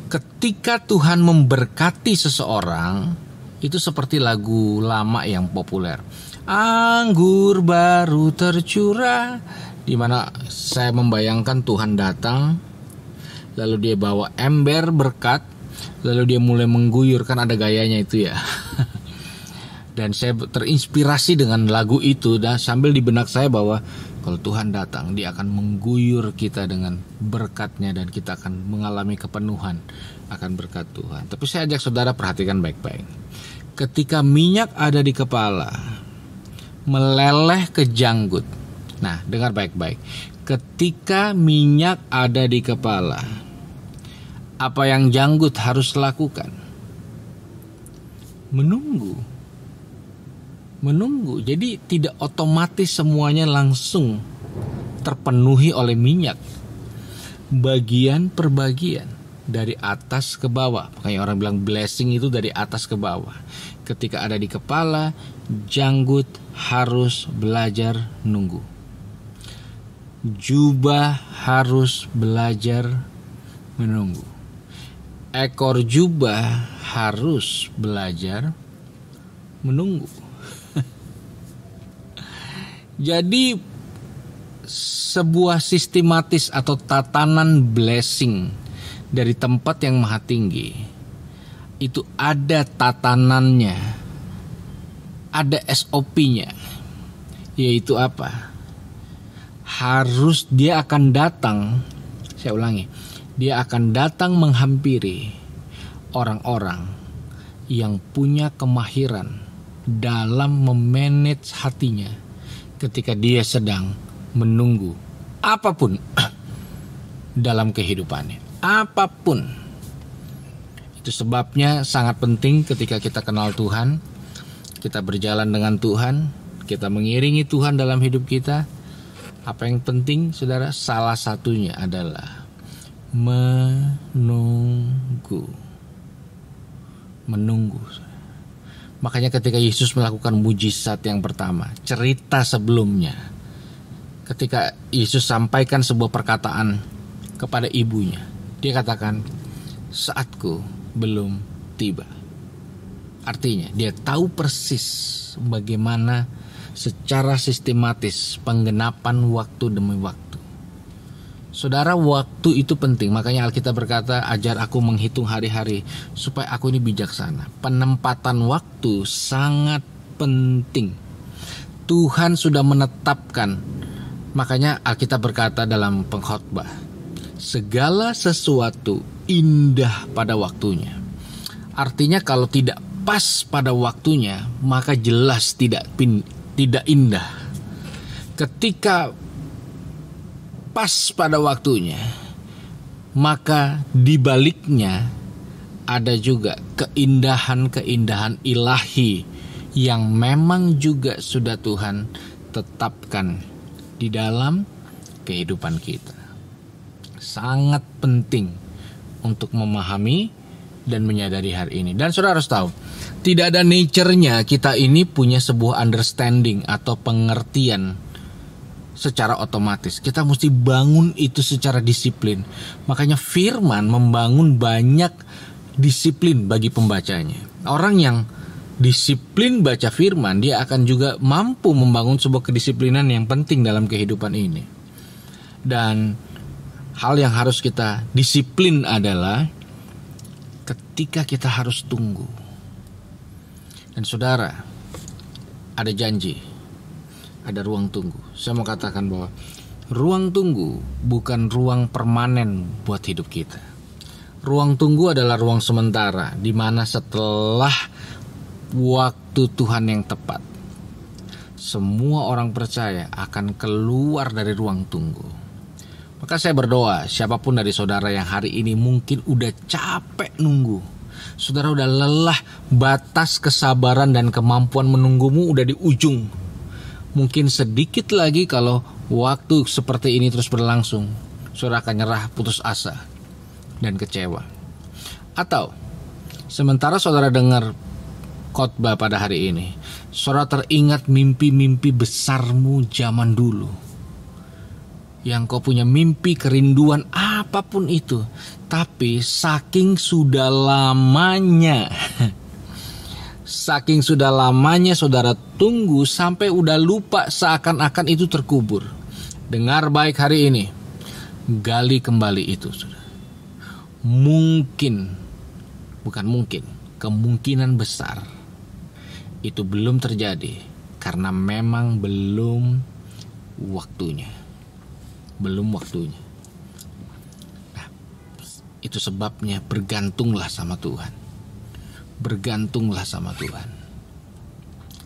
ketika Tuhan memberkati seseorang, itu seperti lagu lama yang populer. Anggur baru tercurah, di mana saya membayangkan Tuhan datang, lalu dia bawa ember berkat, lalu dia mulai mengguyur, kan ada gayanya itu ya. Dan saya terinspirasi dengan lagu itu, dan sambil di benak saya bahwa kalau Tuhan datang, dia akan mengguyur kita dengan berkatnya dan kita akan mengalami kepenuhan akan berkat Tuhan. Tapi saya ajak saudara perhatikan baik-baik. Ketika minyak ada di kepala, meleleh ke janggut. Nah, dengar baik-baik. Ketika minyak ada di kepala, apa yang janggut harus lakukan? Menunggu. Jadi tidak otomatis semuanya langsung terpenuhi oleh minyak. Bagian per bagian, dari atas ke bawah. Makanya orang bilang blessing itu dari atas ke bawah. Ketika ada di kepala, janggut harus belajar nunggu. Jubah harus belajar menunggu. Ekor jubah harus belajar menunggu. Jadi sebuah sistematis atau tatanan blessing dari tempat yang maha tinggi itu ada tatanannya, ada SOP-nya, yaitu apa? Harus dia akan datang, saya ulangi, dia akan datang menghampiri orang-orang yang punya kemahiran dalam memanage hatinya ketika dia sedang menunggu apapun dalam kehidupannya, apapun. Itu sebabnya sangat penting ketika kita kenal Tuhan, kita berjalan dengan Tuhan, kita mengiringi Tuhan dalam hidup kita. Apa yang penting, saudara? Salah satunya adalah menunggu. Menunggu. Makanya ketika Yesus melakukan mujizat yang pertama, cerita sebelumnya, ketika Yesus sampaikan sebuah perkataan kepada ibunya, dia katakan, saatku belum tiba. Artinya dia tahu persis bagaimana secara sistematis penggenapan waktu demi waktu. Saudara, waktu itu penting. Makanya Alkitab berkata, ajar aku menghitung hari-hari supaya aku ini bijaksana. Penempatan waktu sangat penting. Tuhan sudah menetapkan. Makanya Alkitab berkata dalam pengkhotbah, segala sesuatu indah pada waktunya. Artinya kalau tidak pas pada waktunya, maka jelas tidak indah. Ketika pas pada waktunya, maka di baliknya ada juga keindahan-keindahan ilahi yang memang juga sudah Tuhan tetapkan di dalam kehidupan kita. Sangat penting untuk memahami dan menyadari hari ini. Dan saudara harus tahu, tidak ada nature-nya kita ini punya sebuah understanding atau pengertian secara otomatis. Kita mesti bangun itu secara disiplin. Makanya firman membangun banyak disiplin bagi pembacanya. Orang yang disiplin baca firman, dia akan juga mampu membangun sebuah kedisiplinan yang penting dalam kehidupan ini. Dan hal yang harus kita disiplin adalah ketika kita harus tunggu. Dan saudara, ada janji, ada ruang tunggu. Saya mau katakan bahwa ruang tunggu bukan ruang permanen buat hidup kita. Ruang tunggu adalah ruang sementara, di mana setelah waktu Tuhan yang tepat, semua orang percaya akan keluar dari ruang tunggu. Maka saya berdoa, siapapun dari saudara yang hari ini mungkin udah capek nunggu, saudara udah lelah, batas kesabaran dan kemampuan menunggumu udah di ujung. Mungkin sedikit lagi kalau waktu seperti ini terus berlangsung, saudara akan nyerah, putus asa, dan kecewa. Atau sementara saudara dengar khotbah pada hari ini, saudara teringat mimpi-mimpi besarmu zaman dulu. Yang kau punya mimpi, kerinduan, apapun itu. Tapi saking sudah lamanya, saking sudah lamanya saudara tunggu sampai udah lupa, seakan-akan itu terkubur. Dengar baik hari ini, gali kembali itu, saudara. Mungkin, bukan mungkin, kemungkinan besar itu belum terjadi karena memang belum waktunya. Belum waktunya. Nah, itu sebabnya bergantunglah sama Tuhan. Bergantunglah sama Tuhan.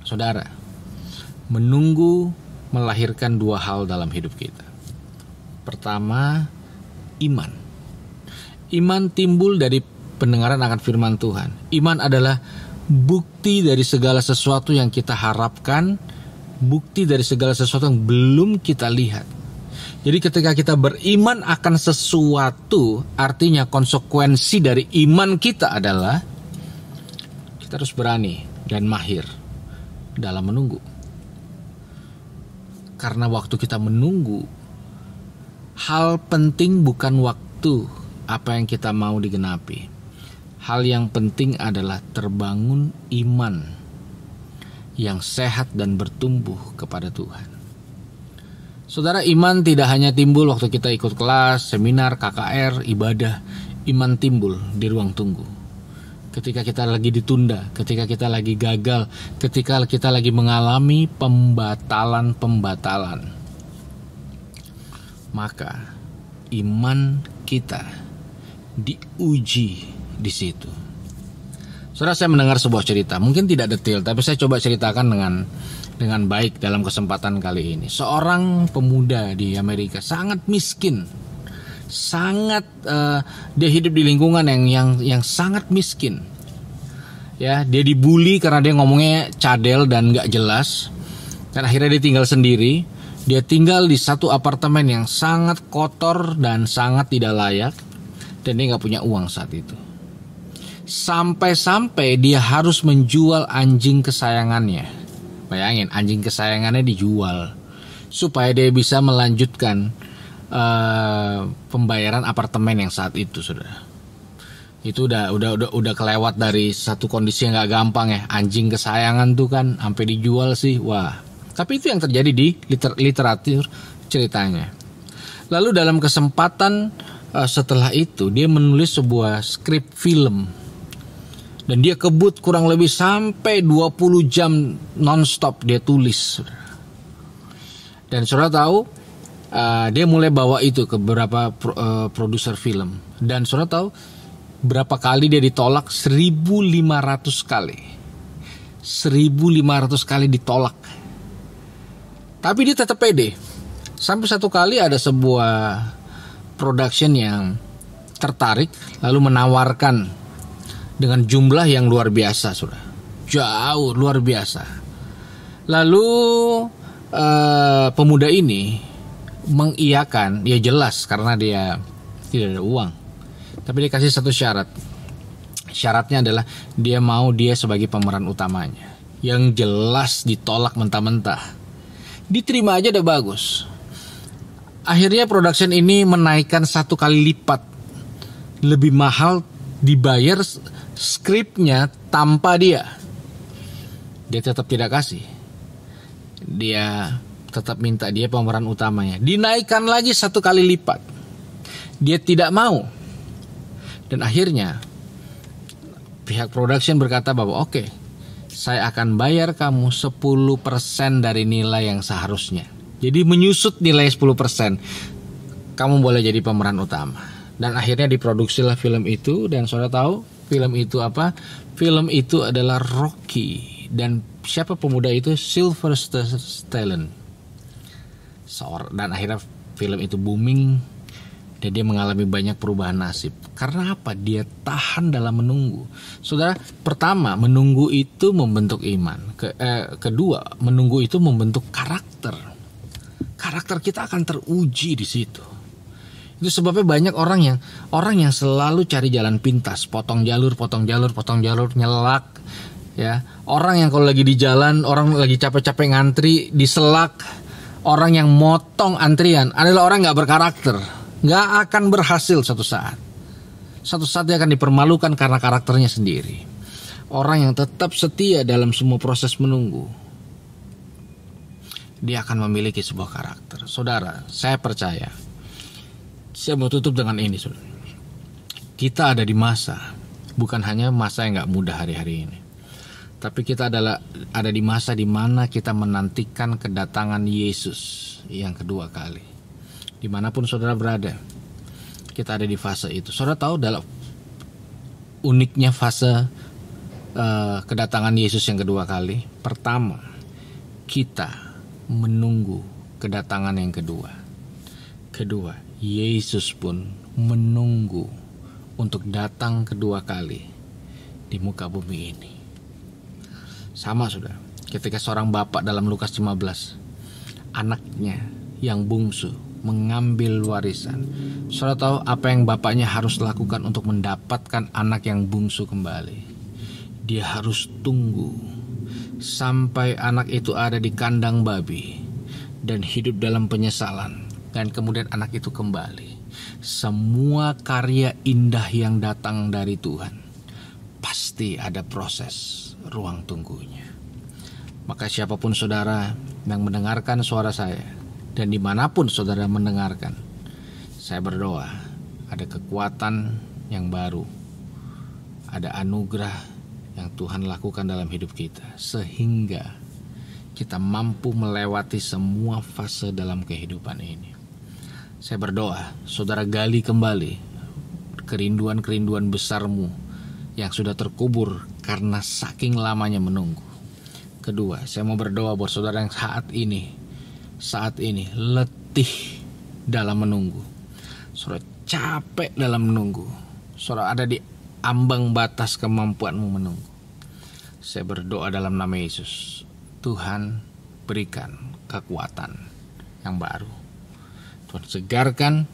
Saudara, menunggu melahirkan dua hal dalam hidup kita. Pertama, iman. Iman timbul dari pendengaran akan firman Tuhan. Iman adalah bukti dari segala sesuatu yang kita harapkan, bukti dari segala sesuatu yang belum kita lihat. Jadi ketika kita beriman akan sesuatu, artinya konsekuensi dari iman kita adalah kita harus berani dan mahir dalam menunggu. Karena waktu kita menunggu, hal penting bukan waktu apa yang kita mau digenapi. Hal yang penting adalah terbangun iman yang sehat dan bertumbuh kepada Tuhan. Saudara, iman tidak hanya timbul waktu kita ikut kelas, seminar, KKR, ibadah. Iman timbul di ruang tunggu. Ketika kita lagi ditunda, ketika kita lagi gagal, ketika kita lagi mengalami pembatalan. Maka iman kita diuji di situ. Saudara, saya mendengar sebuah cerita, mungkin tidak detail, tapi saya coba ceritakan dengan baik dalam kesempatan kali ini. Seorang pemuda di Amerika sangat miskin, dia hidup di lingkungan yang sangat miskin. Ya, dia dibully karena dia ngomongnya cadel dan nggak jelas. Dan akhirnya dia tinggal sendiri. Dia tinggal di satu apartemen yang sangat kotor dan sangat tidak layak. Dan dia nggak punya uang saat itu. Sampai-sampai dia harus menjual anjing kesayangannya. Bayangin, anjing kesayangannya dijual supaya dia bisa melanjutkan pembayaran apartemen yang saat itu, saudara. Itu udah kelewat dari satu kondisi yang nggak gampang ya. Anjing kesayangan tuh kan sampai dijual sih, wah. Tapi itu yang terjadi di literatur ceritanya. Lalu dalam kesempatan setelah itu dia menulis sebuah skrip film. Dan dia kebut kurang lebih sampai 20 jam nonstop dia tulis. Dan saudara tahu, dia mulai bawa itu ke beberapa produser film. Dan saudara tahu berapa kali dia ditolak? 1.500 kali. 1.500 kali ditolak. Tapi dia tetap pede. Sampai satu kali ada sebuah production yang tertarik lalu menawarkan dengan jumlah yang luar biasa, saudara. Jauh luar biasa. Lalu pemuda ini mengiyakan, dia jelas karena dia tidak ada uang. Tapi dia kasih satu syarat. Syaratnya adalah dia sebagai pemeran utamanya. Yang jelas ditolak mentah-mentah. Diterima aja udah bagus. Akhirnya production ini menaikkan 1 kali lipat. Lebih mahal dibayar skripnya tanpa dia. Dia tetap tidak kasih. Dia tetap minta dia pemeran utamanya. Dinaikkan lagi 1 kali lipat. Dia tidak mau. Dan akhirnya pihak production berkata bahwa oke, saya akan bayar kamu 10% dari nilai yang seharusnya. Jadi menyusut nilai 10%. Kamu boleh jadi pemeran utama. Dan akhirnya diproduksilah film itu. Dan saudara tahu film itu apa? Film itu adalah Rocky. Dan siapa pemuda itu? Sylvester Stallone. Dan akhirnya film itu booming. Dan dia mengalami banyak perubahan nasib. Karena apa? Dia tahan dalam menunggu. Saudara, pertama, menunggu itu membentuk iman. Kedua, menunggu itu membentuk karakter. Karakter kita akan teruji di situ. Itu sebabnya banyak orang yang selalu cari jalan pintas, potong jalur, nyelak. Ya, orang yang kalau lagi di jalan, orang lagi capek-capek ngantri, diselak. Orang yang motong antrian adalah orang nggak berkarakter. Gak akan berhasil satu saat. Satu saat dia akan dipermalukan karena karakternya sendiri. Orang yang tetap setia dalam semua proses menunggu, dia akan memiliki sebuah karakter. Saudara, saya percaya. Saya mau tutup dengan ini, saudara. Kita ada di masa, bukan hanya masa yang gak mudah hari-hari ini, tapi kita ada di masa di mana kita menantikan kedatangan Yesus yang kedua kali. Dimanapun saudara berada, kita ada di fase itu. Saudara tahu dalam uniknya fase kedatangan Yesus yang kedua kali. Pertama, kita menunggu kedatangan yang kedua. Kedua, Yesus pun menunggu untuk datang kedua kali di muka bumi ini. Sama saudara, ketika seorang bapak dalam Lukas 15, anaknya yang bungsu mengambil warisan. Saudara tahu apa yang bapaknya harus lakukan untuk mendapatkan anak yang bungsu kembali? Dia harus tunggu sampai anak itu ada di kandang babi dan hidup dalam penyesalan, dan kemudian anak itu kembali. Semua karya indah yang datang dari Tuhan pasti ada proses ruang tunggunya. Maka siapapun saudara yang mendengarkan suara saya, dan dimanapun saudara mendengarkan, saya berdoa ada kekuatan yang baru, ada anugerah yang Tuhan lakukan dalam hidup kita, sehingga kita mampu melewati semua fase dalam kehidupan ini. Saya berdoa, saudara gali kembali kerinduan-kerinduan besarmu yang sudah terkubur karena saking lamanya menunggu. Kedua, saya mau berdoa buat saudara yang saat ini letih dalam menunggu. Saudara capek dalam menunggu. Saudara ada di ambang batas kemampuanmu menunggu. Saya berdoa dalam nama Yesus, Tuhan berikan kekuatan yang baru. Tuhan segarkan.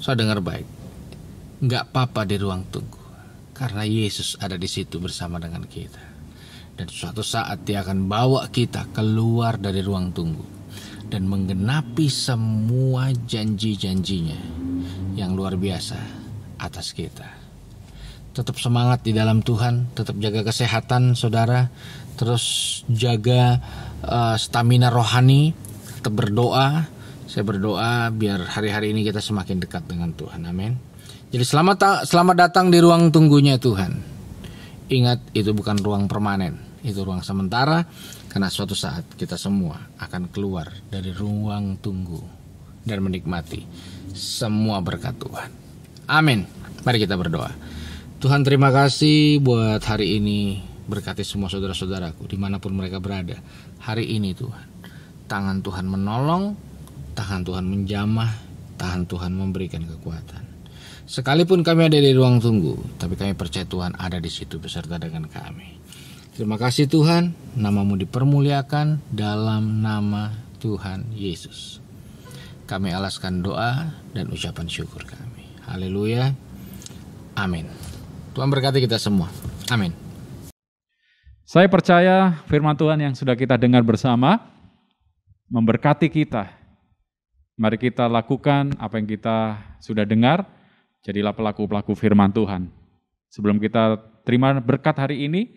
Saya dengar baik, nggak apa-apa di ruang tunggu, karena Yesus ada di situ bersama dengan kita. Dan suatu saat Dia akan bawa kita keluar dari ruang tunggu dan menggenapi semua janji-janjinya yang luar biasa atas kita. Tetap semangat di dalam Tuhan, tetap jaga kesehatan saudara, terus jaga stamina rohani, tetap berdoa. Saya berdoa biar hari-hari ini kita semakin dekat dengan Tuhan. Amin. Jadi selamat datang di ruang tunggunya Tuhan. Ingat, itu bukan ruang permanen, itu ruang sementara, karena suatu saat kita semua akan keluar dari ruang tunggu dan menikmati semua berkat Tuhan. Amin. Mari kita berdoa. Tuhan, terima kasih buat hari ini. Berkati semua saudara-saudaraku dimanapun mereka berada. Hari ini Tuhan, tangan Tuhan menolong, tangan Tuhan menjamah, tangan Tuhan memberikan kekuatan. Sekalipun kami ada di ruang tunggu, tapi kami percaya Tuhan ada di situ beserta dengan kami. Terima kasih Tuhan, nama-Mu dipermuliakan dalam nama Tuhan Yesus. Kami alaskan doa dan ucapan syukur kami. Haleluya. Amin. Tuhan berkati kita semua. Amin. Saya percaya firman Tuhan yang sudah kita dengar bersama memberkati kita. Mari kita lakukan apa yang kita sudah dengar, jadilah pelaku-pelaku firman Tuhan. Sebelum kita terima berkat hari ini,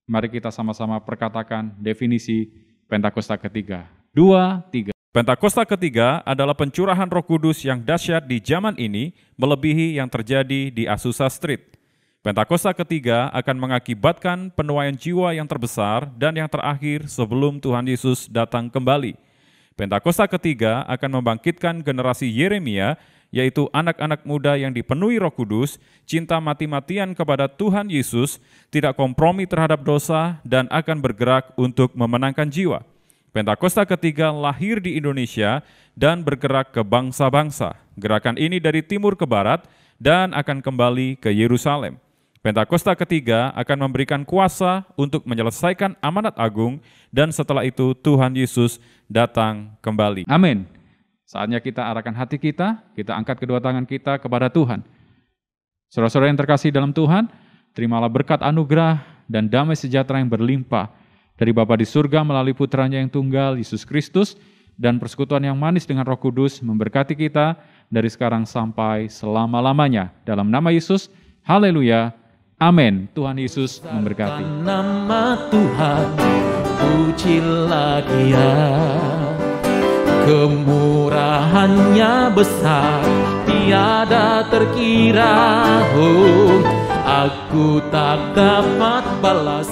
mari kita sama-sama perkatakan definisi Pentakosta ketiga. 2, 3. Pentakosta ketiga adalah pencurahan Roh Kudus yang dahsyat di zaman ini, melebihi yang terjadi di Azusa Street. Pentakosta ketiga akan mengakibatkan penuaian jiwa yang terbesar dan yang terakhir sebelum Tuhan Yesus datang kembali. Pentakosta ketiga akan membangkitkan generasi Yeremia, yaitu anak-anak muda yang dipenuhi Roh Kudus, cinta mati-matian kepada Tuhan Yesus, tidak kompromi terhadap dosa, dan akan bergerak untuk memenangkan jiwa. Pentakosta ketiga lahir di Indonesia dan bergerak ke bangsa-bangsa. Gerakan ini dari timur ke barat dan akan kembali ke Yerusalem. Pentakosta ketiga akan memberikan kuasa untuk menyelesaikan amanat agung, dan setelah itu Tuhan Yesus datang kembali. Amin. Saatnya kita arahkan hati kita angkat kedua tangan kita kepada Tuhan. Saudara-saudara yang terkasih dalam Tuhan, terimalah berkat anugerah dan damai sejahtera yang berlimpah dari Bapa di surga melalui putranya yang tunggal, Yesus Kristus, dan persekutuan yang manis dengan Roh Kudus memberkati kita dari sekarang sampai selama-lamanya. Dalam nama Yesus, haleluya. Amin. Tuhan Yesus memberkati. Nama Tuhan, pujilah Dia. Kemurahannya besar, tiada terkira. Oh, aku tak dapat balas